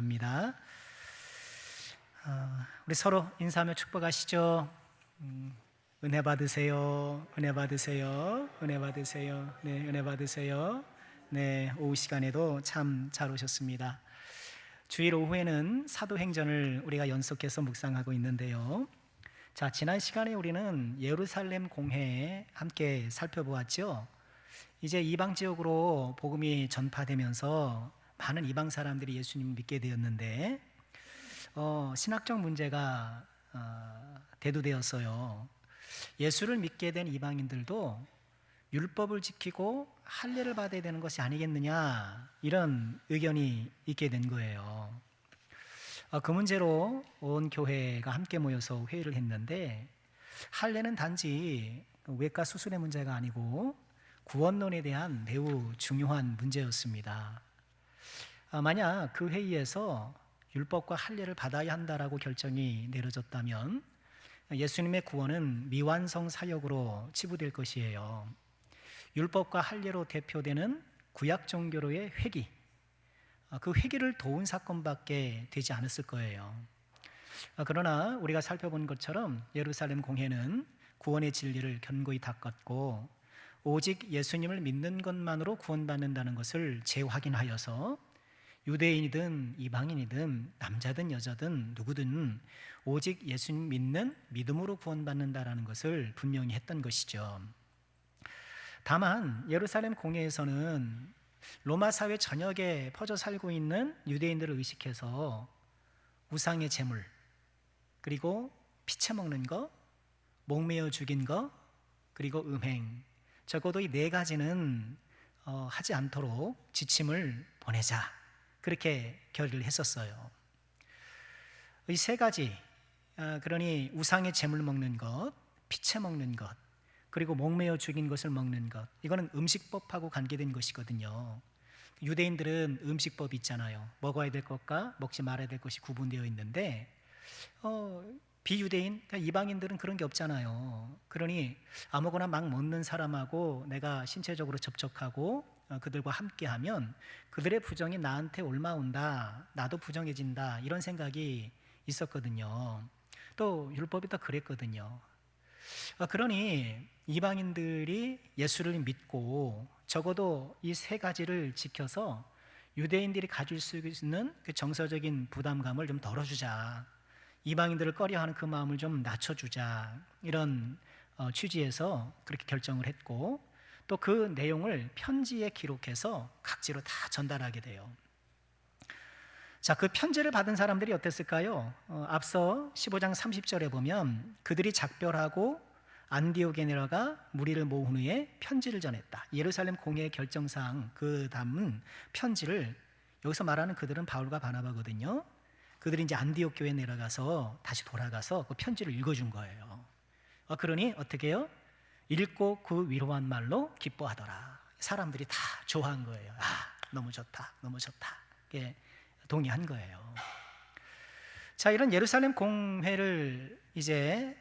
바랍니다. 우리 서로 인사하며 축복하시죠. 은혜 받으세요. 은혜 받으세요. 은혜 받으세요. 네, 은혜 받으세요. 네, 오후 시간에도 참 잘 오셨습니다. 주일 오후에는 사도행전을 우리가 연속해서 묵상하고 있는데요. 자, 지난 시간에 우리는 예루살렘 공회에 함께 살펴보았죠. 이제 이방 지역으로 복음이 전파되면서 많은 이방 사람들이 예수님을 믿게 되었는데 신학적 문제가 대두되었어요. 예수를 믿게 된 이방인들도 율법을 지키고 할례를 받아야 되는 것이 아니겠느냐, 이런 의견이 있게 된 거예요. 그 문제로 온 교회가 함께 모여서 회의를 했는데, 할례는 단지 외과 수술의 문제가 아니고 구원론에 대한 매우 중요한 문제였습니다. 만약 그 회의에서 율법과 할례를 받아야 한다라고 결정이 내려졌다면 예수님의 구원은 미완성 사역으로 치부될 것이에요. 율법과 할례로 대표되는 구약 종교로의 회개, 그 회개를 도운 사건밖에 되지 않았을 거예요. 그러나 우리가 살펴본 것처럼 예루살렘 공회는 구원의 진리를 견고히 닦았고, 오직 예수님을 믿는 것만으로 구원받는다는 것을 재확인하여서 유대인이든 이방인이든 남자든 여자든 누구든 오직 예수님 믿는 믿음으로 구원받는다라는 것을 분명히 했던 것이죠. 다만 예루살렘 공회에서는 로마 사회 전역에 퍼져 살고 있는 유대인들을 의식해서 우상의 제물, 그리고 피채 먹는 거, 목매어 죽인 거, 그리고 음행, 적어도 이 네 가지는 하지 않도록 지침을 보내자, 그렇게 결의를 했었어요. 이 세 가지, 그러니 우상의 제물 먹는 것, 피채 먹는 것, 그리고 목매어 죽인 것을 먹는 것, 이거는 음식법하고 관계된 것이거든요. 유대인들은 음식법이 있잖아요. 먹어야 될 것과 먹지 말아야 될 것이 구분되어 있는데 비유대인, 그러니까 이방인들은 그런 게 없잖아요. 그러니 아무거나 막 먹는 사람하고 내가 신체적으로 접촉하고 그들과 함께하면 그들의 부정이 나한테 올라온다, 나도 부정해진다, 이런 생각이 있었거든요. 또 율법이 또 그랬거든요. 그러니 이방인들이 예수를 믿고 적어도 이 세 가지를 지켜서 유대인들이 가질 수 있는 그 정서적인 부담감을 좀 덜어주자, 이방인들을 꺼려하는 그 마음을 좀 낮춰주자, 이런 취지에서 그렇게 결정을 했고, 또 그 내용을 편지에 기록해서 각지로 다 전달하게 돼요. 자, 그 편지를 받은 사람들이 어땠을까요? 앞서 15장 30절에 보면 그들이 작별하고 안디옥에 내려가 무리를 모은 후에 편지를 전했다. 예루살렘 공회의 결정사항 그 담은 편지를, 여기서 말하는 그들은 바울과 바나바거든요. 그들이 이제 안디옥 교회에 내려가서 다시 돌아가서 그 편지를 읽어준 거예요. 그러니 어떻게 해요? 읽고 그 위로한 말로 기뻐하더라. 사람들이 다 좋아한 거예요. 너무 좋다, 너무 좋다, 예, 동의한 거예요. 자, 이런 예루살렘 공회를 이제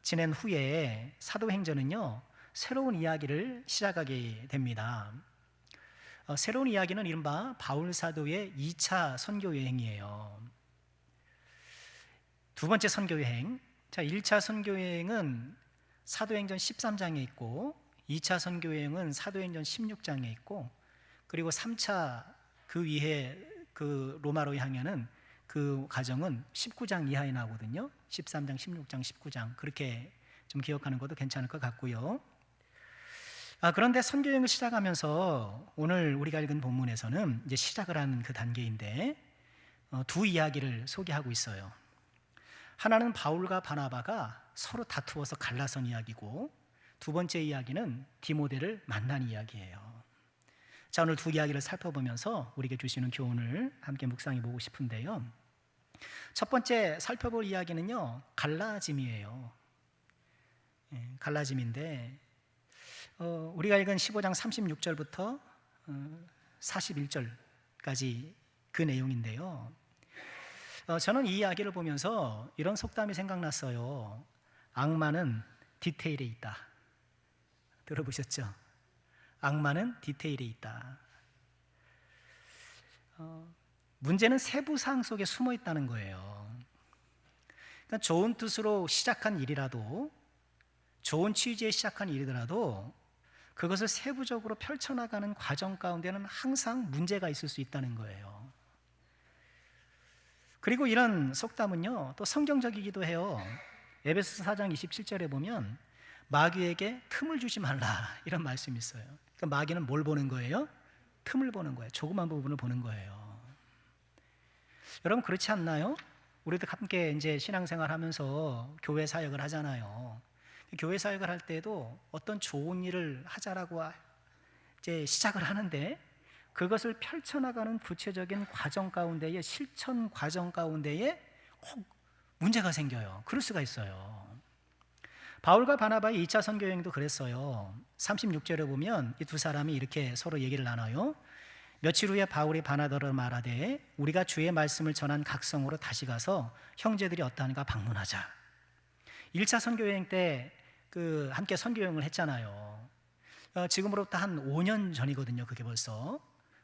지낸 후에 사도행전은요, 새로운 이야기를 시작하게 됩니다. 새로운 이야기는 이른바 바울 사도의 2차 선교 여행이에요. 두 번째 선교 여행. 자, 1차 선교 여행은 사도행전 13장에 있고, 2차 선교 여행은 사도행전 16장에 있고, 그리고 3차 그 위에 그 로마로 향하는 그 과정은 19장 이하에 나오거든요. 13장, 16장, 19장, 그렇게 좀 기억하는 것도 괜찮을 것 같고요. 그런데 선교여행을 시작하면서 오늘 우리가 읽은 본문에서는 이제 시작을 하는 그 단계인데 두 이야기를 소개하고 있어요. 하나는 바울과 바나바가 서로 다투어서 갈라선 이야기고, 두 번째 이야기는 디모데를 만난 이야기예요. 자, 오늘 두 이야기를 살펴보면서 우리에게 주시는 교훈을 함께 묵상해 보고 싶은데요. 첫 번째 살펴볼 이야기는요, 갈라짐이에요. 갈라짐인데 우리가 읽은 15장 36절부터 41절까지 그 내용인데요. 저는 이 이야기를 보면서 이런 속담이 생각났어요. 악마는 디테일에 있다. 들어보셨죠? 악마는 디테일에 있다. 문제는 세부 사항 속에 숨어 있다는 거예요. 그러니까 좋은 뜻으로 시작한 일이라도, 좋은 취지에 시작한 일이더라도 그것을 세부적으로 펼쳐나가는 과정 가운데는 항상 문제가 있을 수 있다는 거예요. 그리고 이런 속담은요, 또 성경적이기도 해요. 에베소서 4장 27절에 보면 마귀에게 틈을 주지 말라, 이런 말씀이 있어요. 그러니까 마귀는 뭘 보는 거예요? 틈을 보는 거예요. 조그만 부분을 보는 거예요. 여러분, 그렇지 않나요? 우리도 함께 이제 신앙생활 하면서 교회 사역을 하잖아요. 교회 사역을 할 때도 어떤 좋은 일을 하자라고 이제 시작을 하는데, 그것을 펼쳐나가는 구체적인 과정 가운데에, 실천 과정 가운데에 혹 문제가 생겨요. 그럴 수가 있어요. 바울과 바나바의 2차 선교 여행도 그랬어요. 36절에 보면 이 두 사람이 이렇게 서로 얘기를 나눠요. 며칠 후에 바울이 바나바를 말하되 우리가 주의 말씀을 전한 각성으로 다시 가서 형제들이 어떠한가 방문하자. 1차 선교 여행 때 함께 선교 여행을 했잖아요. 지금으로부터 한 5년 전이거든요. 그게 벌써.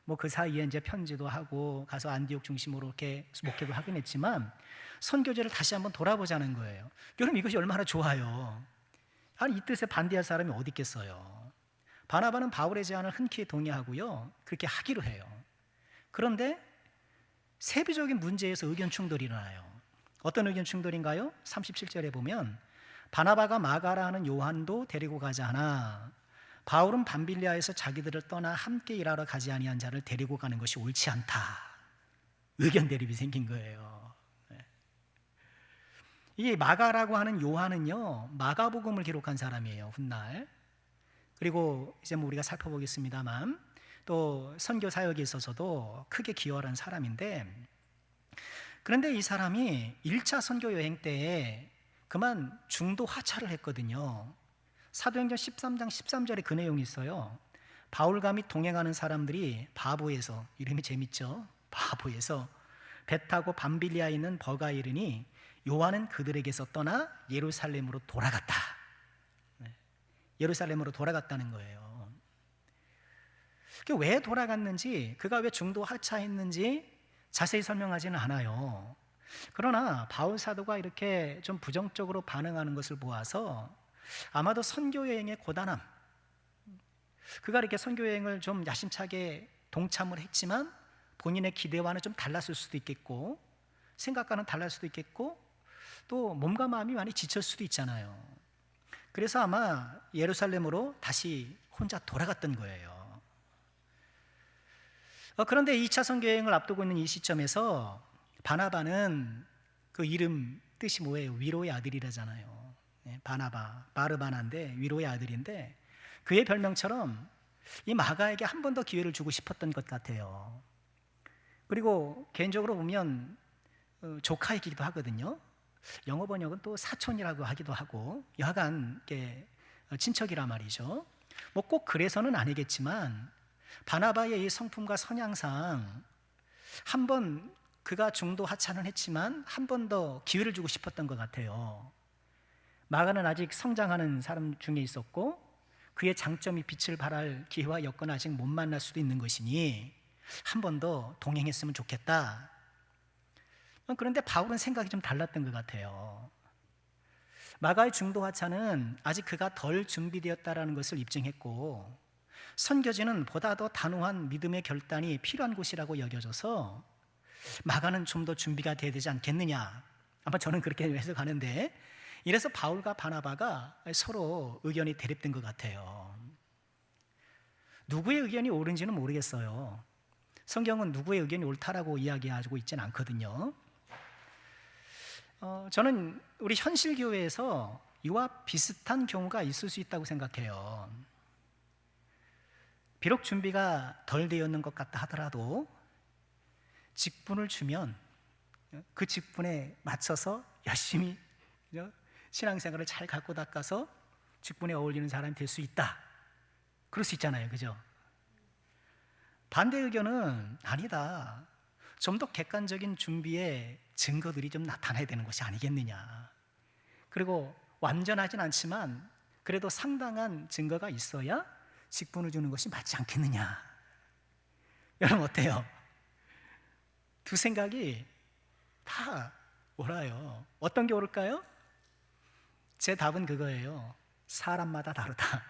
뭐 그 사이에 이제 편지도 하고 가서 안디옥 중심으로 이렇게 목회도 하긴 했지만 선교제를 다시 한번 돌아보자는 거예요. 여러분, 이것이 얼마나 좋아요. 아니, 이 뜻에 반대할 사람이 어디 있겠어요. 바나바는 바울의 제안을 흔쾌히 동의하고요, 그렇게 하기로 해요. 그런데 세부적인 문제에서 의견 충돌이 일어나요. 어떤 의견 충돌인가요? 37절에 보면 바나바가 마가라 하는 요한도 데리고 가자 하나 바울은 밤빌리아에서 자기들을 떠나 함께 일하러 가지 아니한 자를 데리고 가는 것이 옳지 않다. 의견 대립이 생긴 거예요. 이 마가라고 하는 요한은요, 마가복음을 기록한 사람이에요. 훗날. 그리고 이제 뭐 우리가 살펴보겠습니다만 또 선교 사역에 있어서도 크게 기여한 사람인데, 그런데 이 사람이 1차 선교 여행 때에 그만 중도 하차를 했거든요. 사도행전 13장 13절에 그 내용이 있어요. 바울과 및 동행하는 사람들이 바보에서, 이름이 재밌죠? 바보에서 배 타고 밤빌리아에 있는 버가에 이르니 요한은 그들에게서 떠나 예루살렘으로 돌아갔다. 예루살렘으로 돌아갔다는 거예요. 왜 돌아갔는지, 그가 왜 중도 하차했는지 자세히 설명하지는 않아요. 그러나 바울 사도가 이렇게 좀 부정적으로 반응하는 것을 보아서 아마도 선교 여행의 고단함, 그가 이렇게 선교 여행을 좀 야심차게 동참을 했지만 본인의 기대와는 좀 달랐을 수도 있겠고, 생각과는 달랐을 수도 있겠고, 또 몸과 마음이 많이 지칠 수도 있잖아요. 그래서 아마 예루살렘으로 다시 혼자 돌아갔던 거예요. 그런데 2차 선교 여행을 앞두고 있는 이 시점에서 바나바는, 그 이름 뜻이 뭐예요? 위로의 아들이라잖아요. 바나바, 바르바나인데 위로의 아들인데, 그의 별명처럼 이 마가에게 한 번 더 기회를 주고 싶었던 것 같아요. 그리고 개인적으로 보면 조카이기도 하거든요. 영어 번역은 또 사촌이라고 하기도 하고, 여하간 친척이라 말이죠. 뭐 꼭 그래서는 아니겠지만 바나바의 이 성품과 성향상 한 번, 그가 중도 하차는 했지만 한 번 더 기회를 주고 싶었던 것 같아요. 마가는 아직 성장하는 사람 중에 있었고 그의 장점이 빛을 발할 기회와 여건을 아직 못 만날 수도 있는 것이니 한 번 더 동행했으면 좋겠다. 그런데 바울은 생각이 좀 달랐던 것 같아요. 마가의 중도 하차는 아직 그가 덜 준비되었다라는 것을 입증했고, 선교지는 보다 더 단호한 믿음의 결단이 필요한 곳이라고 여겨져서 마가는 좀 더 준비가 돼야 되지 않겠느냐, 아마 저는 그렇게 해석하는데, 이래서 바울과 바나바가 서로 의견이 대립된 것 같아요. 누구의 의견이 옳은지는 모르겠어요. 성경은 누구의 의견이 옳다라고 이야기하고 있지는 않거든요. 저는 우리 현실교회에서 이와 비슷한 경우가 있을 수 있다고 생각해요. 비록 준비가 덜 되었는 것 같다 하더라도 직분을 주면 그 직분에 맞춰서 열심히 신앙생활을 잘 갖고 닦아서 직분에 어울리는 사람이 될 수 있다, 그럴 수 있잖아요. 그죠? 반대 의견은 아니다, 좀 더 객관적인 준비의 증거들이 좀 나타나야 되는 것이 아니겠느냐, 그리고 완전하진 않지만 그래도 상당한 증거가 있어야 직분을 주는 것이 맞지 않겠느냐. 여러분 어때요? 두 생각이 다 옳아요. 어떤 게 옳을까요? 제 답은 그거예요. 사람마다 다르다.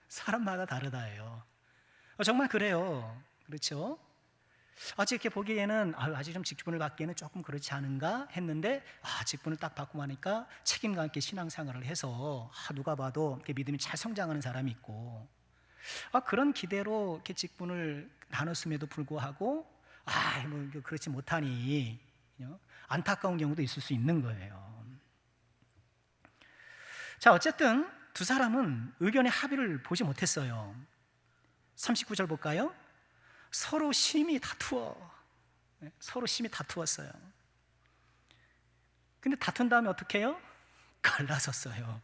사람마다 다르다예요. 정말 그래요. 그렇죠? 아직 이렇게 보기에는 아직 좀 직분을 받기에는 조금 그렇지 않은가 했는데 직분을 딱 받고 나니까 책임감 있게 신앙생활을 해서 누가 봐도 이렇게 믿음이 잘 성장하는 사람이 있고 그런 기대로 이렇게 직분을 나눴음에도 불구하고 뭐 그렇지 못하니 안타까운 경우도 있을 수 있는 거예요. 자, 어쨌든 두 사람은 의견의 합의를 보지 못했어요. 39절 볼까요? 서로 심히 다투었어요. 근데 다툰 다음에 어떻게 해요? 갈라섰어요.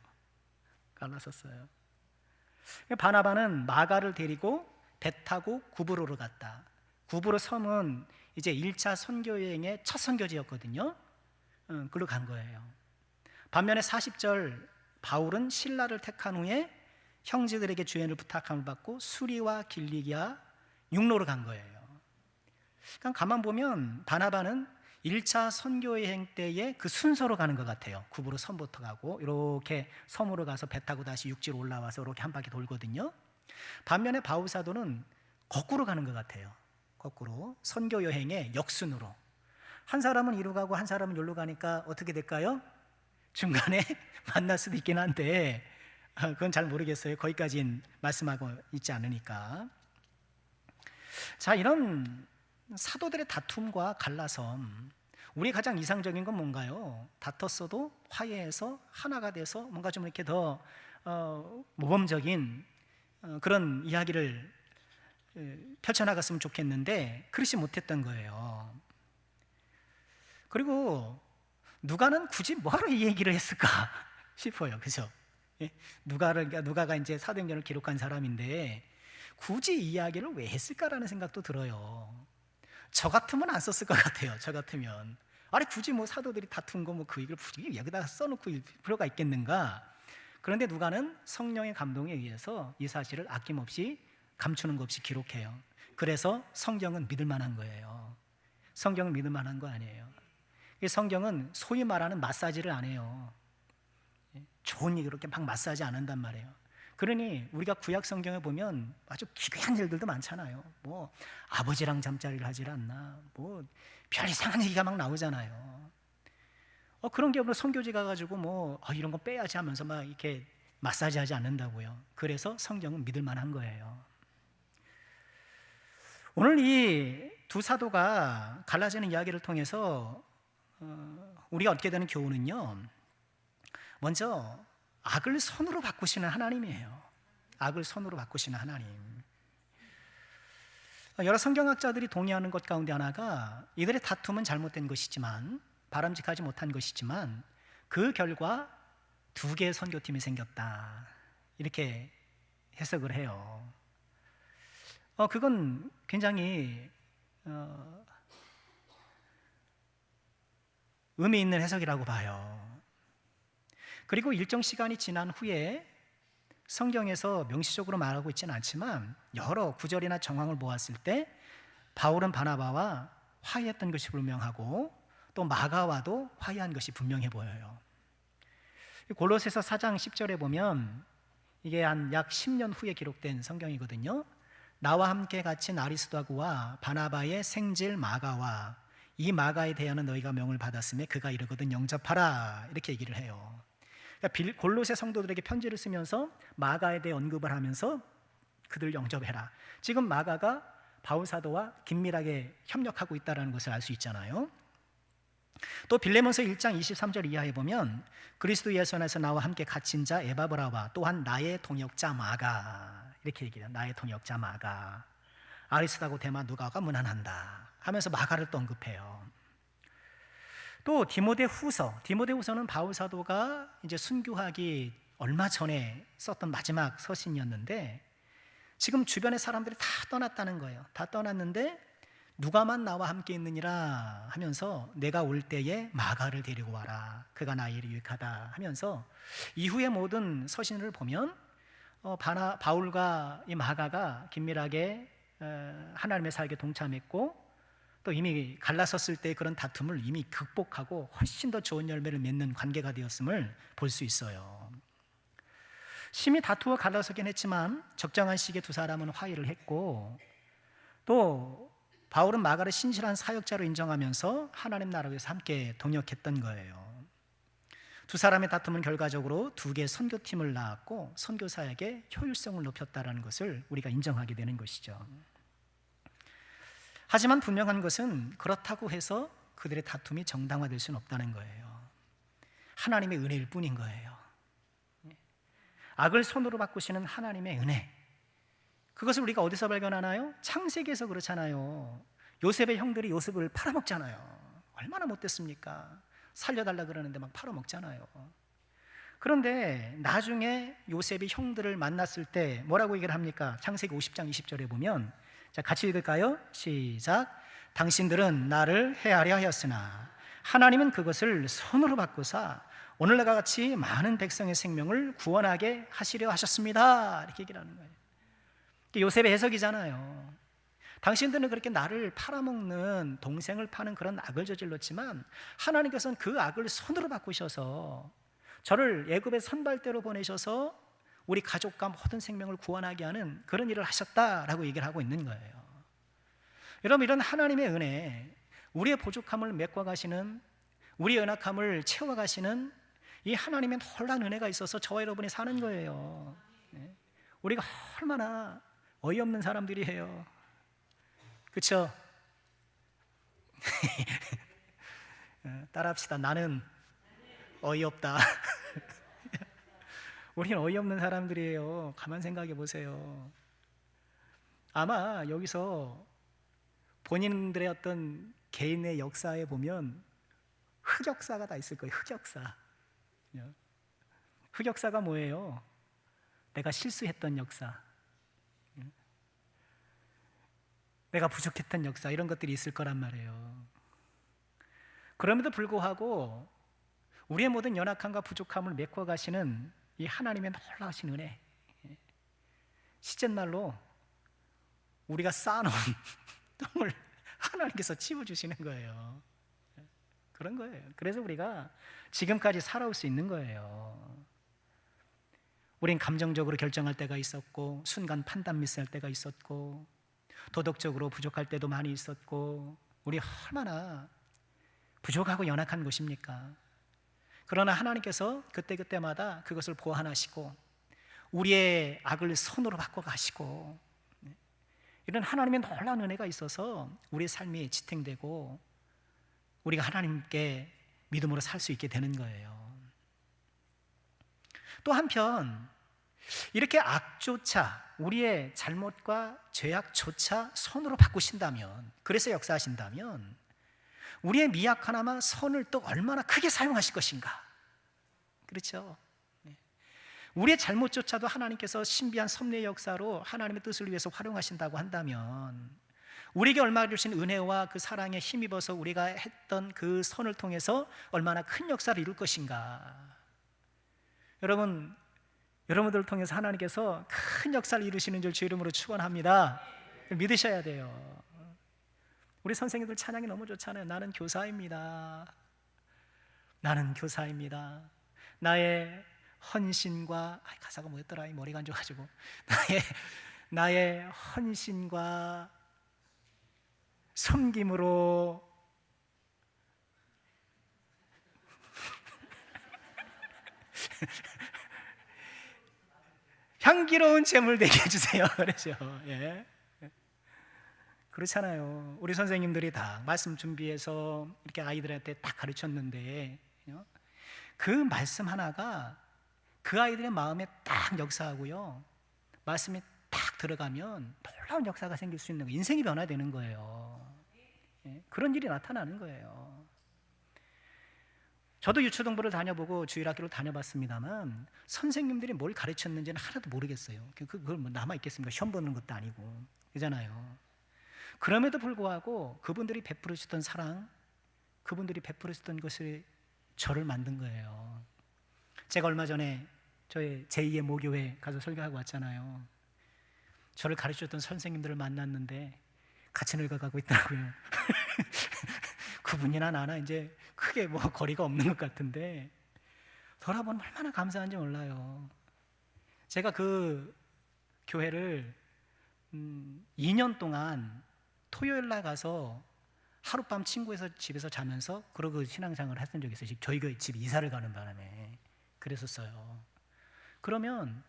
바나바는 마가를 데리고 배 타고 구브로로 갔다. 구브로 섬은 이제 1차 선교 여행의 첫 선교지였거든요. 그걸로 간 거예요. 반면에 40절 바울은 신라를 택한 후에 형제들에게 주연을 부탁함을 받고 수리와 길리기아 육로로 간 거예요. 그러니까 가만 보면 바나바는 1차 선교 여행 때의 그 순서로 가는 것 같아요. 구브로 섬부터 가고 이렇게 섬으로 가서 배 타고 다시 육지로 올라와서 이렇게 한 바퀴 돌거든요. 반면에 바울 사도는 거꾸로 가는 것 같아요. 거꾸로 선교 여행의 역순으로. 한 사람은 이리로 가고 한 사람은 여기로 가니까 어떻게 될까요? 중간에 만날 수도 있긴 한데 그건 잘 모르겠어요. 거기까지는 말씀하고 있지 않으니까. 자, 이런 사도들의 다툼과 갈라섬, 우리 가장 이상적인 건 뭔가요? 다퉜어도 화해해서 하나가 돼서 뭔가 좀 이렇게 더 모범적인 그런 이야기를 펼쳐나갔으면 좋겠는데 그렇지 못했던 거예요. 그리고 누가는 굳이 뭐하러 이 얘기를 했을까 싶어요. 그죠? 누가가 이제 사도행전을 기록한 사람인데 굳이 이 이야기를 왜 했을까라는 생각도 들어요. 저 같으면 안 썼을 것 같아요. 저 같으면 굳이 뭐 사도들이 다툰 거 뭐 그 얘기를 굳이 여기다 써놓고 필요가 있겠는가? 그런데 누가는 성령의 감동에 의해서 이 사실을 아낌없이 감추는 것 없이 기록해요. 그래서 성경은 믿을 만한 거예요. 성경은 믿을 만한 거 아니에요. 이 성경은 소위 말하는 마사지를 안 해요. 좋은 얘기로 이렇게 막 마사지 안 한단 말이에요. 그러니 우리가 구약 성경에 보면 아주 기괴한 일들도 많잖아요. 뭐 아버지랑 잠자리를 하질 않나, 뭐 별 이상한 얘기가 막 나오잖아요. 그런 경우로 선교지 가가지고 뭐 이런 거 빼야지 하면서 막 이렇게 마사지하지 않는다고요. 그래서 성경은 믿을 만한 거예요. 오늘 이 두 사도가 갈라지는 이야기를 통해서 우리가 얻게 되는 교훈은요, 먼저 악을 선으로 바꾸시는 하나님이에요. 악을 선으로 바꾸시는 하나님. 여러 성경학자들이 동의하는 것 가운데 하나가 이들의 다툼은 잘못된 것이지만, 바람직하지 못한 것이지만 그 결과 두 개의 선교팀이 생겼다, 이렇게 해석을 해요. 그건 굉장히 의미 있는 해석이라고 봐요. 그리고 일정 시간이 지난 후에 성경에서 명시적으로 말하고 있지는 않지만 여러 구절이나 정황을 보았을 때 바울은 바나바와 화해했던 것이 분명하고 또 마가와도 화해한 것이 분명해 보여요. 골로새서 4장 10절에 보면 이게 한 약 10년 후에 기록된 성경이거든요. 나와 함께 갇힌 아리스도아구와 바나바의 생질 마가와 이 마가에 대하여는 너희가 명을 받았음에 그가 이르거든 영접하라, 이렇게 얘기를 해요. 그러니까 골로새 성도들에게 편지를 쓰면서 마가에 대해 언급을 하면서 그들 영접해라. 지금 마가가 바울 사도와 긴밀하게 협력하고 있다는 것을 알 수 있잖아요. 또 빌레몬서 1장 23절 이하에 보면 그리스도 예수 안에서 나와 함께 갇힌 자 에바브라와 또한 나의 동역자 마가, 이렇게 얘기해요. 나의 동역자 마가, 아리스다고 데마 누가가 문안한다 하면서 마가를 또 언급해요. 또 디모데후서는 바울 사도가 이제 순교하기 얼마 전에 썼던 마지막 서신이었는데 지금 주변의 사람들이 다 떠났다는 거예요. 다 떠났는데 누가만 나와 함께 있느니라 하면서 내가 올 때에 마가를 데리고 와라, 그가 나에게 유익하다 하면서 이후의 모든 서신을 보면 바울과 이 마가가 긴밀하게 하나님의 사역에 동참했고 또 이미 갈라섰을 때 그런 다툼을 이미 극복하고 훨씬 더 좋은 열매를 맺는 관계가 되었음을 볼 수 있어요. 심히 다투어 갈라서긴 했지만 적정한 시기에 두 사람은 화해를 했고, 또 바울은 마가를 신실한 사역자로 인정하면서 하나님 나라를 위해서 함께 동역했던 거예요. 두 사람의 다툼은 결과적으로 두 개의 선교팀을 낳았고 선교 사역의 효율성을 높였다는 것을 우리가 인정하게 되는 것이죠. 하지만 분명한 것은 그렇다고 해서 그들의 다툼이 정당화될 수는 없다는 거예요. 하나님의 은혜일 뿐인 거예요. 악을 손으로 바꾸시는 하나님의 은혜, 그것을 우리가 어디서 발견하나요? 창세기에서 그렇잖아요. 요셉의 형들이 요셉을 팔아먹잖아요. 얼마나 못됐습니까? 살려달라 그러는데 막 팔아먹잖아요. 그런데 나중에 요셉이 형들을 만났을 때 뭐라고 얘기를 합니까? 창세기 50장 20절에 보면, 자, 같이 읽을까요? 시작. 당신들은 나를 해하려 하였으나 하나님은 그것을 손으로 바꾸사 오늘날과 같이 많은 백성의 생명을 구원하게 하시려 하셨습니다. 이렇게 얘기를 하는 거예요. 요셉의 해석이잖아요. 당신들은 그렇게 나를 팔아먹는, 동생을 파는 그런 악을 저질렀지만 하나님께서는 그 악을 손으로 바꾸셔서 저를 애굽의 선발대로 보내셔서 우리 가족과 모든 생명을 구원하게 하는 그런 일을 하셨다라고 얘기를 하고 있는 거예요. 여러분, 이런 하나님의 은혜, 우리의 부족함을 메꿔가시는, 우리의 연약함을 채워가시는 이 하나님의 놀라운 은혜가 있어서 저와 여러분이 사는 거예요. 우리가 얼마나 어이없는 사람들이에요. 그렇죠? 따라합시다. 나는 어이없다. 우리는 어이없는 사람들이에요. 가만 생각해 보세요. 아마 여기서 본인들의 어떤 개인의 역사에 보면 흑역사가 다 있을 거예요. 흑역사. 흑역사가 뭐예요? 내가 실수했던 역사, 내가 부족했던 역사, 이런 것들이 있을 거란 말이에요. 그럼에도 불구하고 우리의 모든 연약함과 부족함을 메꿔가시는 이 하나님의 놀라우신 은혜, 시쳇말로 우리가 쌓아놓은 똥을 하나님께서 치워주시는 거예요. 그런 거예요. 그래서 우리가 지금까지 살아올 수 있는 거예요. 우린 감정적으로 결정할 때가 있었고, 순간 판단 미스할 때가 있었고, 도덕적으로 부족할 때도 많이 있었고, 우리 얼마나 부족하고 연약한 것입니까? 그러나 하나님께서 그때그때마다 그것을 보완하시고 우리의 악을 손으로 바꿔가시고, 이런 하나님의 놀라운 은혜가 있어서 우리의 삶이 지탱되고 우리가 하나님께 믿음으로 살 수 있게 되는 거예요. 또 한편 이렇게 악조차, 우리의 잘못과 죄악조차 손으로 바꾸신다면, 그래서 역사하신다면 우리의 미약 하나만 손을 또 얼마나 크게 사용하실 것인가. 그렇죠? 우리의 잘못조차도 하나님께서 신비한 섭리의 역사로 하나님의 뜻을 위해서 활용하신다고 한다면 우리에게 얼마나 주신 은혜와 그 사랑에 힘입어서 우리가 했던 그 선을 통해서 얼마나 큰 역사를 이룰 것인가. 여러분, 여러분들을 통해서 하나님께서 큰 역사를 이루시는 줄 주 이름으로 축원합니다. 믿으셔야 돼요. 우리 선생님들 찬양이 너무 좋잖아요. 나는 교사입니다. 나는 교사입니다. 나의 헌신과, 가사가 뭐였더라? 머리가 안 좋아가지고. 나의 헌신과 섬김으로 향기로운 제물 되게 해주세요. 그러죠. 예. 그렇잖아요. 우리 선생님들이 다 말씀 준비해서 이렇게 아이들한테 딱 가르쳤는데 그 말씀 하나가 그 아이들의 마음에 딱 역사하고요, 말씀이 딱 들어가면 놀라운 역사가 생길 수 있는 거예요. 인생이 변화되는 거예요. 예. 그런 일이 나타나는 거예요. 저도 유초등부를 다녀보고 주일학교를 다녀봤습니다만 선생님들이 뭘 가르쳤는지는 하나도 모르겠어요. 그걸 뭐 남아있겠습니까? 시험 보는 것도 아니고. 그잖아요. 그럼에도 불구하고 그분들이 베풀어 주던 사랑, 그분들이 베풀어 주던 것이 저를 만든 거예요. 제가 얼마 전에 저의 제2의 모교회 가서 설교하고 왔잖아요. 저를 가르쳐줬던 선생님들을 만났는데 같이 늙어가고 있더라고요. 그분이나 나나 이제 크게 뭐 거리가 없는 것 같은데 돌아보면 얼마나 감사한지 몰라요. 제가 그 교회를 2년 동안 토요일 날 가서 하룻밤 친구에서 집에서 자면서 그러고 신앙생활을 했던 적이 있어요. 저희 교회 집 이사를 가는 바람에 그랬었어요. 그러면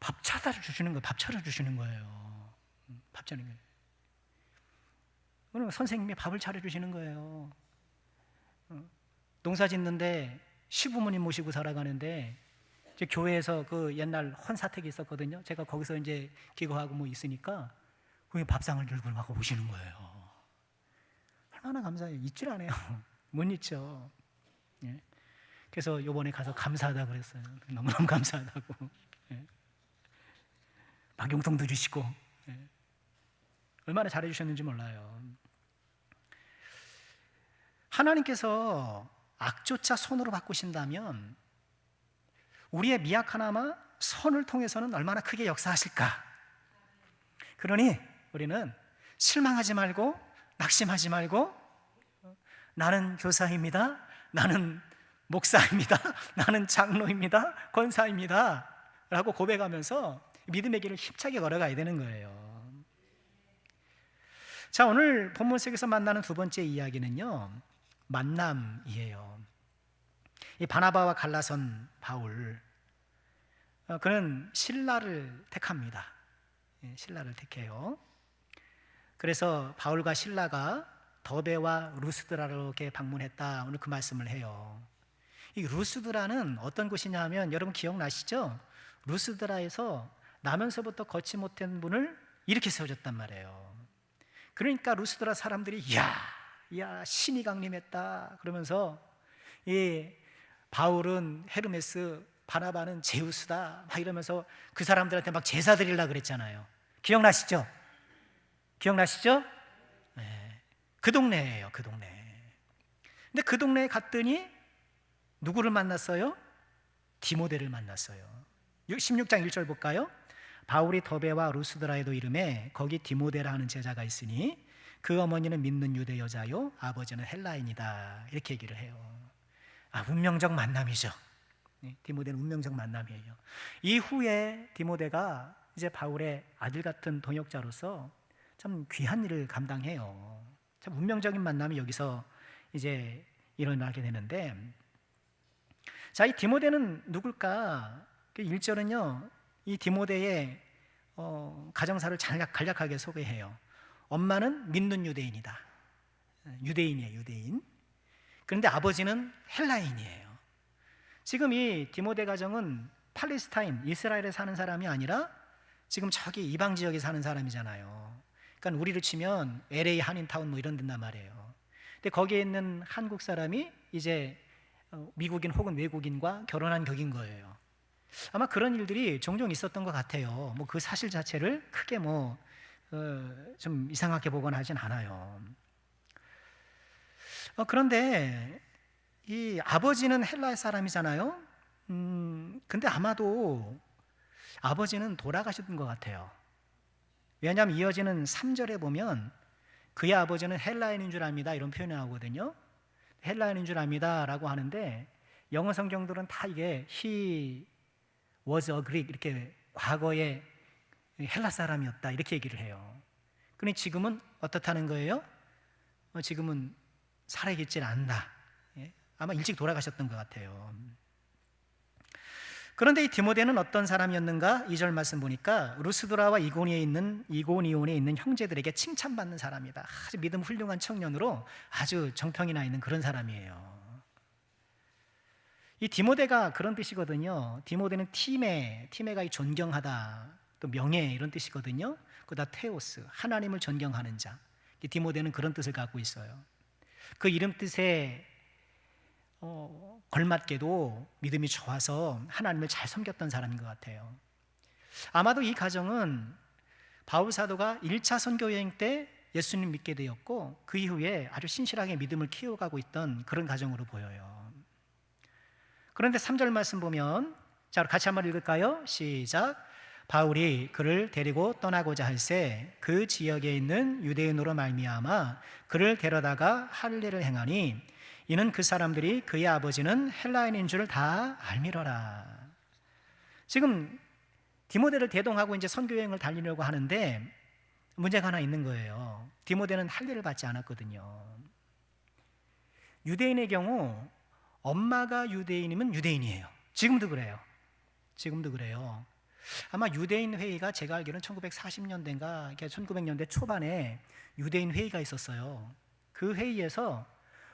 밥 차려 주시는 거예요. 밥 차려주시는 거예요. 밥 차리는 거예요. 그럼 선생님이 밥을 차려주시는 거예요. 농사 짓는데 시부모님 모시고 살아가는데 이제 교회에서 그 옛날 헌사택이 있었거든요. 제가 거기서 이제 기거하고 뭐 있으니까 거기 밥상을 들고 막 오시는 거예요. 얼마나 감사해요. 잊질 않아요. 못 잊죠. 예. 그래서 요번에 가서 감사하다 그랬어요. 너무너무 감사하다고. 예. 박용통도 주시고 예. 얼마나 잘해주셨는지 몰라요. 하나님께서 악조차 선으로 바꾸신다면 우리의 미약 하나마 선을 통해서는 얼마나 크게 역사하실까. 그러니 우리는 실망하지 말고 낙심하지 말고 나는 교사입니다, 나는 목사입니다, 나는 장로입니다, 권사입니다 라고 고백하면서 믿음의 길을 힘차게 걸어가야 되는 거예요. 자, 오늘 본문 속에서 만나는 두 번째 이야기는요, 만남이에요. 이 바나바와 갈라선 바울, 그는 실라를 택합니다. 실라를 택해요. 그래서 바울과 실라가 더베와 루스드라로 이렇게 방문했다. 오늘 그 말씀을 해요. 이 루스드라는 어떤 곳이냐면 여러분 기억나시죠? 루스드라에서 나면서부터 걷지 못한 분을 이렇게 세워줬단 말이에요. 그러니까 루스드라 사람들이 야 신이 강림했다 그러면서 이 바울은 헤르메스, 바나바는 제우스다 막 이러면서 그 사람들한테 막 제사 드리려고 그랬잖아요. 기억나시죠? 네. 그 동네예요. 그 동네. 근데 그 동네에 갔더니 누구를 만났어요? 디모데를 만났어요. 16장 1절 볼까요? 바울이 더베와 루스드라에도 이름에 거기 디모데라 하는 제자가 있으니 그 어머니는 믿는 유대 여자요 아버지는 헬라인이다. 이렇게 얘기를 해요. 운명적 만남이죠. 디모데는 운명적 만남이에요. 이후에 디모데가 이제 바울의 아들 같은 동역자로서 참 귀한 일을 감당해요. 참 운명적인 만남이 여기서 이제 일어나게 되는데, 자, 이 디모데는 누굴까? 1절은요, 이 디모데의 가정사를 간략하게 소개해요. 엄마는 믿는 유대인이다. 유대인이에요, 유대인. 그런데 아버지는 헬라인이에요. 지금 이 디모데 가정은 팔레스타인, 이스라엘에 사는 사람이 아니라 지금 저기 이방 지역에 사는 사람이잖아요. 그러니까 우리로 치면 LA 한인타운 뭐 이런 데단 말이에요. 근데 거기에 있는 한국 사람이 이제 미국인 혹은 외국인과 결혼한 격인 거예요. 아마 그런 일들이 종종 있었던 것 같아요. 뭐 그 사실 자체를 크게 좀 이상하게 보거나 하진 않아요. 그런데 이 아버지는 헬라 사람이잖아요. 근데 아마도 아버지는 돌아가셨던 것 같아요. 왜냐하면 이어지는 3절에 보면 그의 아버지는 헬라인인 줄 압니다 이런 표현이 나오거든요. 헬라인인 줄 압니다 라고 하는데 영어 성경들은 다 이게 he was a Greek 이렇게 과거에 헬라 사람이었다 이렇게 얘기를 해요. 그런데 지금은 어떻다는 거예요? 지금은 살아있질 않다. 아마 일찍 돌아가셨던 것 같아요. 그런데 이 디모데는 어떤 사람이었는가? 2절 말씀 보니까 루스드라와 이고니온에 있는 형제들에게 칭찬받는 사람이다. 아주 믿음 훌륭한 청년으로 아주 정평이 나 있는 그런 사람이에요. 이 디모데가 그런 뜻이거든요. 디모데는 티메가 이 존경하다, 또 명예 이런 뜻이거든요. 그다 테오스, 하나님을 존경하는 자. 이 디모데는 그런 뜻을 갖고 있어요. 그 이름 뜻에 걸맞게도 믿음이 좋아서 하나님을 잘 섬겼던 사람인 것 같아요. 아마도 이 가정은 바울 사도가 1차 선교 여행 때 예수님 믿게 되었고 그 이후에 아주 신실하게 믿음을 키워가고 있던 그런 가정으로 보여요. 그런데 3절 말씀 보면, 자, 같이 한번 읽을까요? 시작. 바울이 그를 데리고 떠나고자 할새 그 지역에 있는 유대인으로 말미암아 그를 데려다가 할례를 행하니 이는 그 사람들이 그의 아버지는 헬라인인 줄 다 알미러라. 지금 디모데를 대동하고 이제 선교 여행을 달리려고 하는데 문제가 하나 있는 거예요. 디모데는 할례를 받지 않았거든요. 유대인의 경우 엄마가 유대인이면 유대인이에요. 지금도 그래요. 지금도 그래요. 아마 유대인 회의가 제가 알기로는 1940년대인가 1900년대 초반에 유대인 회의가 있었어요. 그 회의에서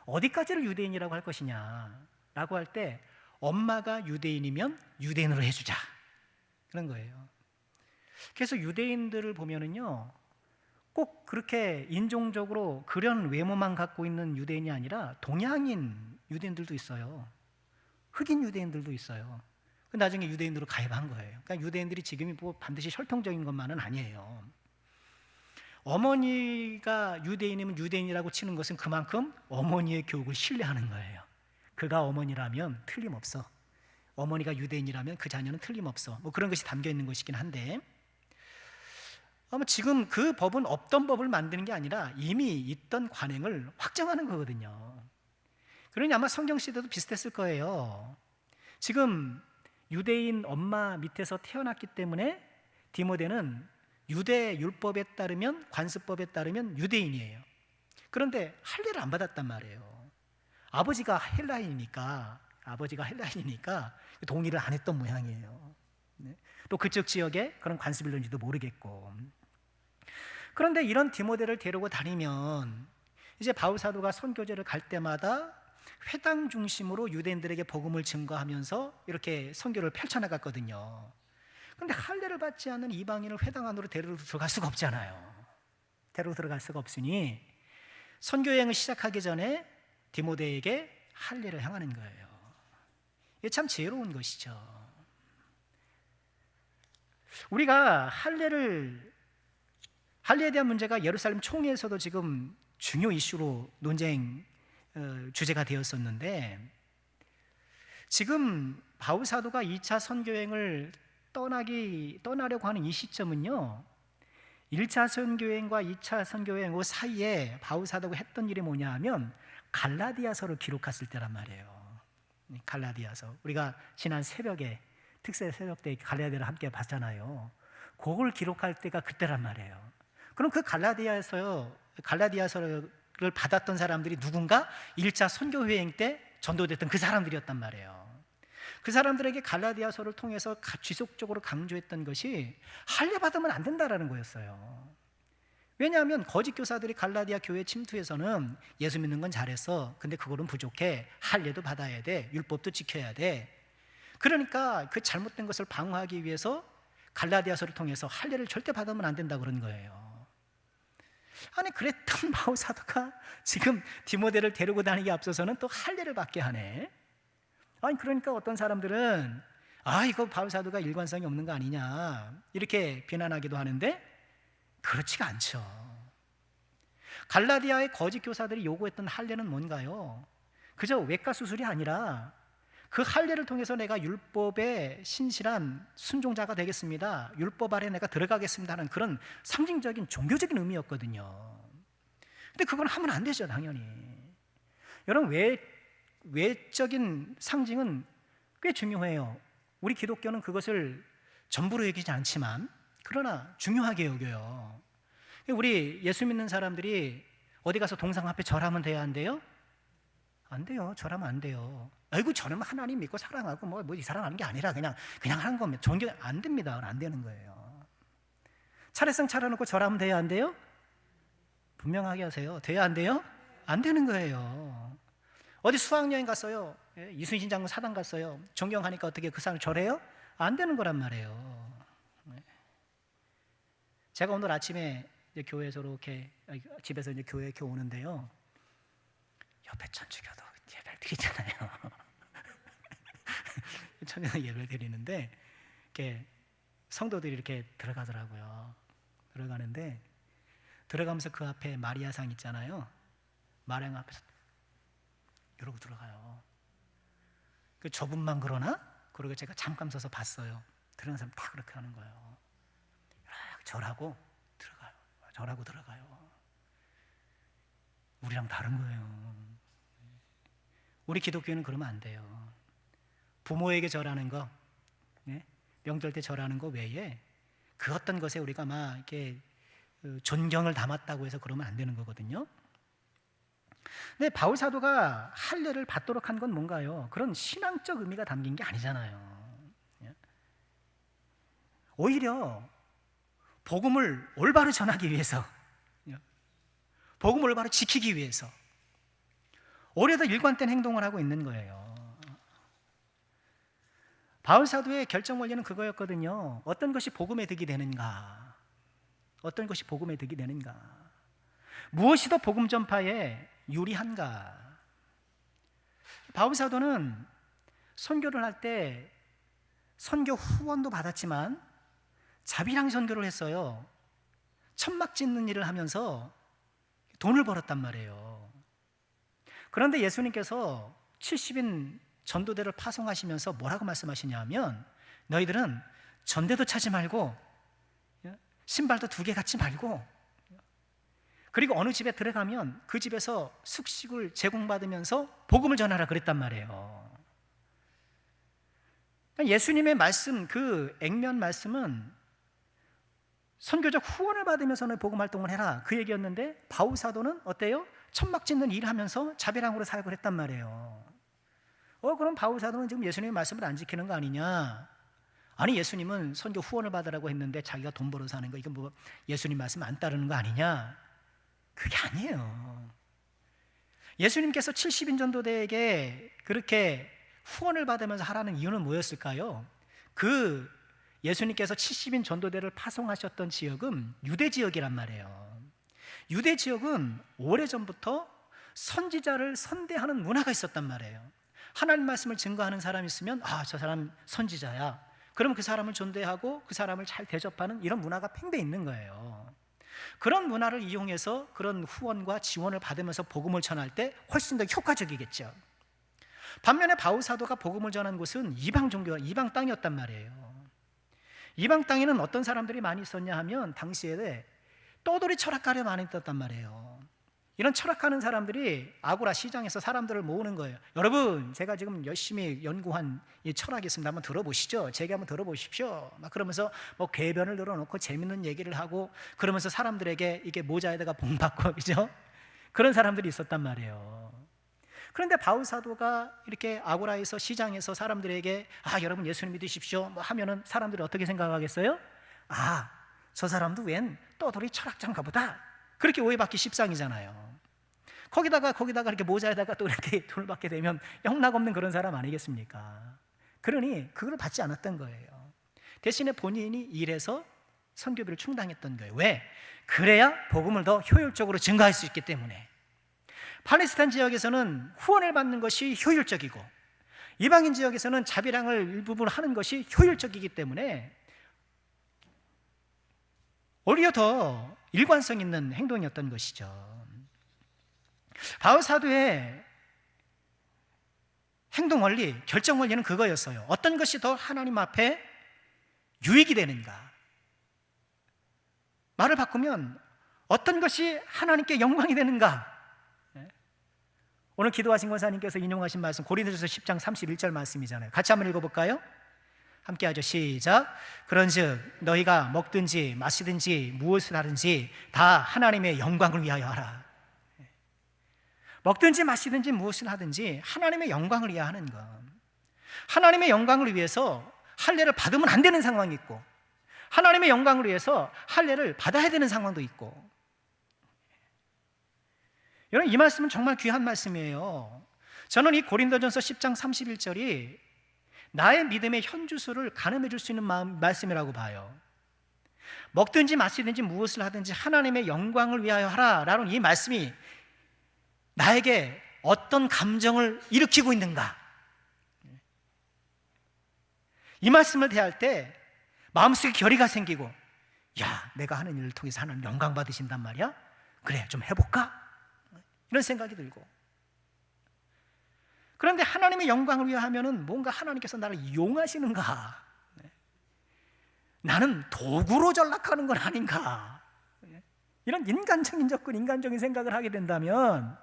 어디까지를 유대인이라고 할 것이냐라고 할 때 엄마가 유대인이면 유대인으로 해주자 그런 거예요. 그래서 유대인들을 보면은요 꼭 그렇게 인종적으로 그런 외모만 갖고 있는 유대인이 아니라 동양인 유대인들도 있어요. 흑인 유대인들도 있어요. 나중에 유대인으로 가입한 거예요. 그러니까 유대인들이 지금이 뭐 반드시 혈통적인 것만은 아니에요. 어머니가 유대인이면 유대인이라고 치는 것은 그만큼 어머니의 교육을 신뢰하는 거예요. 그가 어머니라면 틀림없어. 어머니가 유대인이라면 그 자녀는 틀림없어. 뭐 그런 것이 담겨 있는 것이긴 한데 아마 지금 그 법은 없던 법을 만드는 게 아니라 이미 있던 관행을 확정하는 거거든요. 그러니 아마 성경 시대도 비슷했을 거예요. 지금 유대인 엄마 밑에서 태어났기 때문에 디모데는 유대 율법에 따르면 관습법에 따르면 유대인이에요. 그런데 할례를 안 받았단 말이에요. 아버지가 헬라인이니까 동의를 안 했던 모양이에요. 또 그쪽 지역에 그런 관습이 있는지도 모르겠고. 그런데 이런 디모데를 데리고 다니면 이제 바울 사도가 선교제를 갈 때마다 회당 중심으로 유대인들에게 복음을 증거하면서 이렇게 선교를 펼쳐나갔거든요. 그런데 할례를 받지 않는 이방인을 회당 안으로 데리고 들어갈 수가 없잖아요. 데리고 들어갈 수가 없으니 선교 여행을 시작하기 전에 디모데에게 할례를 행하는 거예요. 이게 참 지혜로운 것이죠. 우리가 할례에 대한 문제가 예루살렘 총회에서도 지금 중요 이슈로 논쟁 주제가 되었었는데 지금 바울 사도가 2차 선교여행을 떠나려고 하는 이 시점은요 1차 선교여행과 2차 선교여행 그 사이에 바울 사도가 했던 일이 뭐냐 하면 갈라디아서를 기록했을 때란 말이에요. 갈라디아서 우리가 지난 새벽에 특세 새벽 때 갈라디아를 함께 봤잖아요. 그걸 기록할 때가 그때란 말이에요. 그럼 그 갈라디아서를 받았던 사람들이 누군가 1차 선교여행 때 전도됐던 그 사람들이었단 말이에요. 그 사람들에게 갈라디아서를 통해서 지속적으로 강조했던 것이 할례 받으면 안 된다라는 거였어요. 왜냐하면 거짓 교사들이 갈라디아 교회 침투해서는 예수 믿는 건 잘했어. 근데 그거는 부족해. 할례도 받아야 돼. 율법도 지켜야 돼. 그러니까 그 잘못된 것을 방어하기 위해서 갈라디아서를 통해서 할례를 절대 받으면 안 된다 그런 거예요. 아니 그랬던 바울 사도가 지금 디모데를 데리고 다니기 앞서서는 또 할례를 받게 하네. 아니 그러니까 어떤 사람들은 이거 바울 사도가 일관성이 없는 거 아니냐 이렇게 비난하기도 하는데 그렇지가 않죠. 갈라디아의 거짓 교사들이 요구했던 할례는 뭔가요? 그저 외과 수술이 아니라 그 할례를 통해서 내가 율법에 신실한 순종자가 되겠습니다. 율법 아래 내가 들어가겠습니다 하는 그런 상징적인 종교적인 의미였거든요. 근데 그건 하면 안 되죠, 당연히. 여러분, 외적인 상징은 꽤 중요해요. 우리 기독교는 그것을 전부로 여기지 않지만 그러나 중요하게 여겨요. 우리 예수 믿는 사람들이 어디 가서 동상 앞에 절하면 돼야 안 돼요? 안 돼요. 절하면 안 돼요. 아이고 저는 하나님 믿고 사랑하고 뭐 이 사랑하는 게 아니라 그냥 하는 겁니다. 존경 안 됩니다. 안 되는 거예요. 차례상 차려놓고 절하면 돼야 안 돼요? 분명하게 하세요. 돼야 안 돼요? 안 되는 거예요. 어디 수학여행 갔어요. 이순신 장군 사당 갔어요. 존경하니까 어떻게 그 사람 절해요? 안 되는 거란 말이에요. 제가 오늘 아침에 이제 교회에서 이렇게 집에서 이제 교회에 이렇게 오는데요. 옆에 천주교도 예배를 드리잖아요. 천주교 예배를 드리는데 이렇게 성도들이 이렇게 들어가더라고요. 들어가는데 들어가면서 그 앞에 마리아상 있잖아요. 마리아상 앞에서 이러고 들어가요. 그 저분만 그러나? 그러고 제가 잠깐 서서 봤어요. 들어간 사람 다 그렇게 하는 거예요. 절하고 들어가요. 절하고 들어가요. 우리랑 다른 거예요. 우리 기독교는 그러면 안 돼요. 부모에게 절하는 거, 명절 때 절하는 거 외에 그 어떤 것에 우리가 막 이렇게 존경을 담았다고 해서 그러면 안 되는 거거든요. 근데 바울 사도가 할례를 받도록 한 건 뭔가요? 그런 신앙적 의미가 담긴 게 아니잖아요. 오히려 복음을 올바로 전하기 위해서, 복음을 올바로 지키기 위해서 오히려 더 일관된 행동을 하고 있는 거예요. 바울 사도의 결정 원리는 그거였거든요. 어떤 것이 복음의 득이 되는가? 어떤 것이 복음의 득이 되는가? 무엇이 더 복음 전파에 유리한가? 바울 사도는 선교를 할 때 선교 후원도 받았지만 자비랑 선교를 했어요. 천막 짓는 일을 하면서 돈을 벌었단 말이에요. 그런데 예수님께서 70인 전도대를 파송하시면서 뭐라고 말씀하시냐 하면, 너희들은 전대도 차지 말고 신발도 2개 갖지 말고, 그리고 어느 집에 들어가면 그 집에서 숙식을 제공받으면서 복음을 전하라 그랬단 말이에요. 예수님의 말씀, 그 액면 말씀은 선교적 후원을 받으면서 너희 복음 활동을 해라, 그 얘기였는데 바울 사도는 어때요? 천막 짓는 일을 하면서 자비랑으로 살고 했단 말이에요. 그럼 바울 사도는 지금 예수님의 말씀을 안 지키는 거 아니냐? 아니, 예수님은 선교 후원을 받으라고 했는데 자기가 돈 벌어서 하는 거, 이건 뭐 예수님 말씀 안 따르는 거 아니냐? 그게 아니에요. 예수님께서 70인 전도대에게 그렇게 후원을 받으면서 하라는 이유는 뭐였을까요? 그 예수님께서 70인 전도대를 파송하셨던 지역은 유대 지역이란 말이에요. 유대 지역은 오래전부터 선지자를 선대하는 문화가 있었단 말이에요. 하나님 말씀을 증거하는 사람이 있으면 저 사람 선지자야. 그럼 그 사람을 존대하고 그 사람을 잘 대접하는 이런 문화가 팽배해 있는 거예요. 그런 문화를 이용해서 그런 후원과 지원을 받으면서 복음을 전할 때 훨씬 더 효과적이겠죠. 반면에 바울 사도가 복음을 전한 곳은 이방 종교, 이방 땅이었단 말이에요. 이방 땅에는 어떤 사람들이 많이 있었냐 하면 당시에 떠돌이 철학가를 많이 있었단 말이에요. 이런 철학하는 사람들이 아고라 시장에서 사람들을 모으는 거예요. 여러분, 제가 지금 열심히 연구한 이 철학이 있습니다. 한번 들어보시죠. 제게 한번 들어보십시오. 막 그러면서 뭐 궤변을 늘어놓고 재밌는 얘기를 하고, 그러면서 사람들에게 이게 모자에다가 봉 받고, 그죠? 그런 사람들이 있었단 말이에요. 그런데 바울 사도가 이렇게 아고라에서, 시장에서 사람들에게 여러분 예수님 믿으십시오 뭐 하면은 사람들이 어떻게 생각하겠어요? 저 사람도 웬 떠돌이 철학자인가 보다, 그렇게 오해받기 십상이잖아요. 거기다가 이렇게 모자에다가 또 이렇게 돈을 받게 되면 영락 없는 그런 사람 아니겠습니까? 그러니 그걸 받지 않았던 거예요. 대신에 본인이 일해서 선교비를 충당했던 거예요. 왜? 그래야 복음을 더 효율적으로 증가할 수 있기 때문에. 팔레스타인 지역에서는 후원을 받는 것이 효율적이고, 이방인 지역에서는 자비랑을 일부분 하는 것이 효율적이기 때문에 오히려 더 일관성 있는 행동이었던 것이죠. 바울 사도의 행동 원리, 결정 원리는 그거였어요. 어떤 것이 더 하나님 앞에 유익이 되는가? 말을 바꾸면 어떤 것이 하나님께 영광이 되는가? 오늘 기도하신 권사님께서 인용하신 말씀 고린도전서 10장 31절 말씀이잖아요. 같이 한번 읽어볼까요? 함께 하죠. 시작. 그런즉 너희가 먹든지 마시든지 무엇을 하든지 다 하나님의 영광을 위하여 하라. 먹든지 마시든지 무엇을 하든지 하나님의 영광을 위하여 하는 것. 하나님의 영광을 위해서 할례를 받으면 안 되는 상황이 있고, 하나님의 영광을 위해서 할례를 받아야 되는 상황도 있고. 여러분, 이 말씀은 정말 귀한 말씀이에요. 저는 이 고린도전서 10장 31절이 나의 믿음의 현주소를 가늠해 줄 수 있는 말씀이라고 봐요. 먹든지 마시든지 무엇을 하든지 하나님의 영광을 위하여 하라 라는 이 말씀이 나에게 어떤 감정을 일으키고 있는가? 이 말씀을 대할 때 마음속에 결의가 생기고, 내가 하는 일을 통해서 하나님 영광 받으신단 말이야? 그래, 좀 해볼까? 이런 생각이 들고. 그런데 하나님의 영광을 위하면은 뭔가 하나님께서 나를 이용하시는가? 나는 도구로 전락하는 건 아닌가? 이런 인간적인 접근, 인간적인 생각을 하게 된다면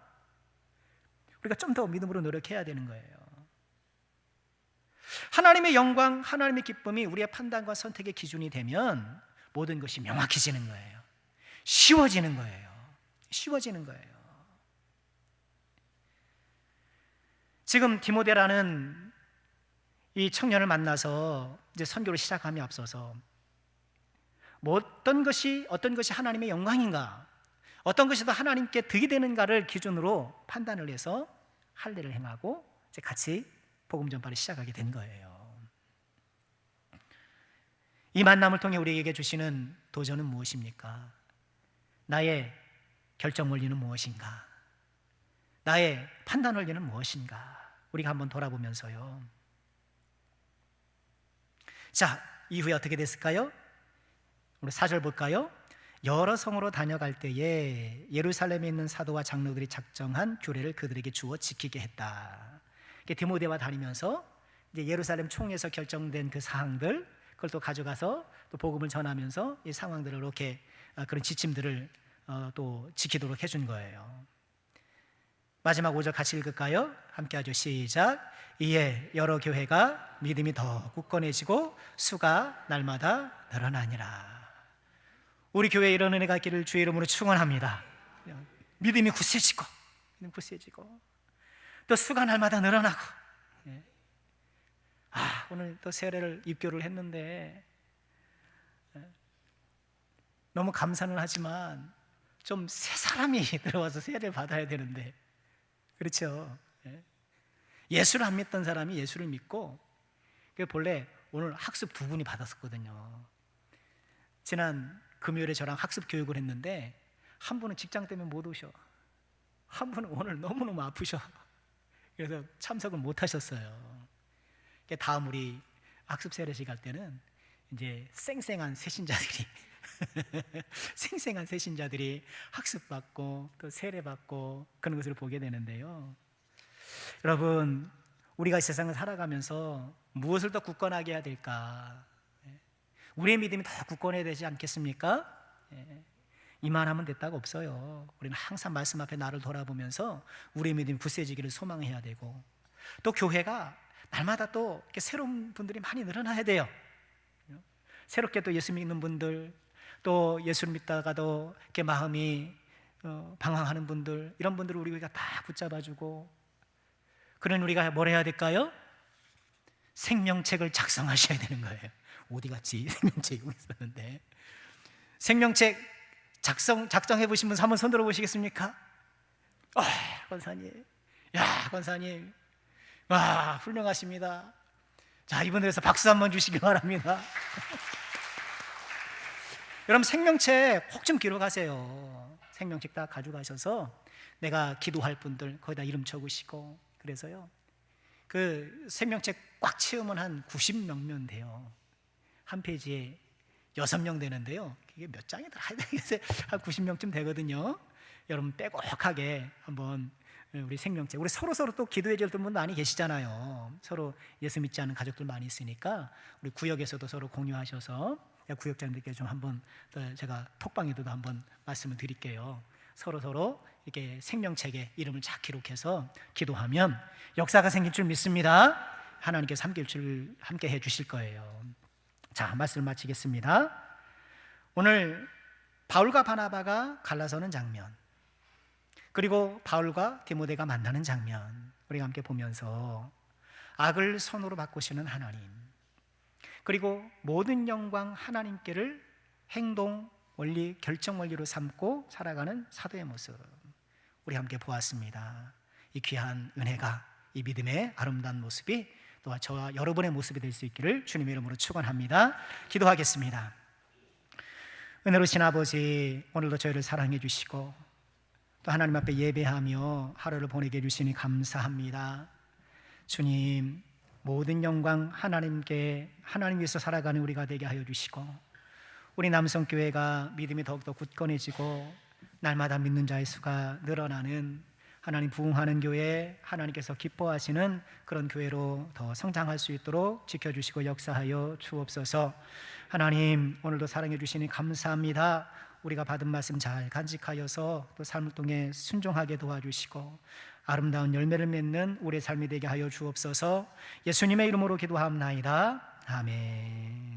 우리가 좀 더 믿음으로 노력해야 되는 거예요. 하나님의 영광, 하나님의 기쁨이 우리의 판단과 선택의 기준이 되면 모든 것이 명확해지는 거예요. 쉬워지는 거예요. 쉬워지는 거예요. 지금 디모데라는 이 청년을 만나서 이제 선교를 시작함에 앞서서 어떤 것이 하나님의 영광인가, 어떤 것이 더 하나님께 득이 되는가를 기준으로 판단을 해서 할례를 행하고 이제 같이 복음 전파를 시작하게 된 거예요. 이 만남을 통해 우리에게 주시는 도전은 무엇입니까? 나의 결정 원리는 무엇인가? 나의 판단 원리는 무엇인가? 우리가 한번 돌아보면서요. 자, 이후에 어떻게 됐을까요? 우리 4절 볼까요? 여러 성으로 다녀갈 때에 예루살렘에 있는 사도와 장로들이 작정한 규례를 그들에게 주어 지키게 했다. 디모데와 다니면서 이제 예루살렘 총회에서 결정된 그 사항들, 그걸 또 가져가서 또 복음을 전하면서 이 상황들을 이렇게 그런 지침들을 또 지키도록 해준 거예요. 마지막 5절 같이 읽을까요? 함께 하죠. 시작. 이에 여러 교회가 믿음이 더 굳건해지고 수가 날마다 늘어나니라. 우리 교회에 이런 은혜가 있기를 주의 이름으로 축원합니다. 믿음이 굳세지고 또 수가 날마다 늘어나고. 오늘 또 세례를 입교를 했는데 너무 감사는 하지만 좀 새 사람이 들어와서 세례를 받아야 되는데, 그렇죠? 예수를 안 믿던 사람이 예수를 믿고, 본래 오늘 학습 2분이 받았었거든요. 지난 금요일에 저랑 학습 교육을 했는데 한 분은 직장 때문에 못 오셔, 한 분은 오늘 너무너무 아프셔. 그래서 참석을 못 하셨어요. 다음 우리 학습 세례식 할 때는 이제 쌩쌩한 새신자들이 학습받고 또 세례받고 그런 것을 보게 되는데요. 여러분, 우리가 이 세상을 살아가면서 무엇을 더 굳건하게 해야 될까? 우리의 믿음이 더 굳건해야 되지 않겠습니까? 이만하면 됐다고 없어요. 우리는 항상 말씀 앞에 나를 돌아보면서 우리의 믿음이 굳세지기를 소망해야 되고, 또 교회가 날마다 또 이렇게 새로운 분들이 많이 늘어나야 돼요. 새롭게 또 예수 믿는 분들, 또 예수를 믿다가도 이렇게 마음이 방황하는 분들, 이런 분들을 우리가 다 붙잡아주고, 그런 우리가 뭘 해야 될까요? 생명책을 작성하셔야 되는 거예요. 어디 갔지? 생명책 여기 있었는데. 생명책 작성해 보신 분 한번 손 들어 보시겠습니까? 권사님, 권사님, 와, 훌륭하십니다. 자, 이분들에서 박수 한번 주시기 바랍니다. 여러분, 생명책 꼭 좀 기록하세요. 생명책 딱 가져가셔서 내가 기도할 분들 거기다 이름 적으시고, 그래서요, 그 생명책 꽉 채우면 한 90명 돼요. 한 페이지에 6명 되는데요. 이게 몇 장이 들어야 되겠어요? 한 90명쯤 되거든요. 여러분 빼곡하게 한번 우리 생명책, 우리 서로 또 기도해 줄 분도 많이 계시잖아요. 서로 예수 믿지 않는 가족들 많이 있으니까 우리 구역에서도 서로 공유하셔서, 구역장님들께 좀 한번 제가 톡방에도 한번 말씀을 드릴게요. 서로 이렇게 생명책에 이름을 잘 기록해서 기도하면 역사가 생길 줄 믿습니다. 하나님께서 함께 해 주실 거예요. 자, 말씀을 마치겠습니다. 오늘 바울과 바나바가 갈라서는 장면, 그리고 바울과 디모데가 만나는 장면, 우리가 함께 보면서 악을 선으로 바꾸시는 하나님, 그리고 모든 영광 하나님께를 행동 원리, 결정 원리로 삼고 살아가는 사도의 모습, 우리 함께 보았습니다. 이 귀한 은혜가, 이 믿음의 아름다운 모습이 또한 저와 여러분의 모습이 될 수 있기를 주님의 이름으로 축원합니다. 기도하겠습니다. 은혜로우신 아버지, 오늘도 저희를 사랑해 주시고 또 하나님 앞에 예배하며 하루를 보내게 해주시니 감사합니다. 주님, 모든 영광 하나님께, 하나님 위해서 살아가는 우리가 되게 하여 주시고, 우리 남성교회가 믿음이 더욱더 굳건해지고 날마다 믿는 자의 수가 늘어나는 하나님 부흥하는 교회, 하나님께서 기뻐하시는 그런 교회로 더 성장할 수 있도록 지켜주시고 역사하여 주옵소서. 하나님, 오늘도 사랑해 주시니 감사합니다. 우리가 받은 말씀 잘 간직하여서 또 삶을 통해 순종하게 도와주시고 아름다운 열매를 맺는 우리의 삶이 되게 하여 주옵소서. 예수님의 이름으로 기도하옵나이다. 아멘.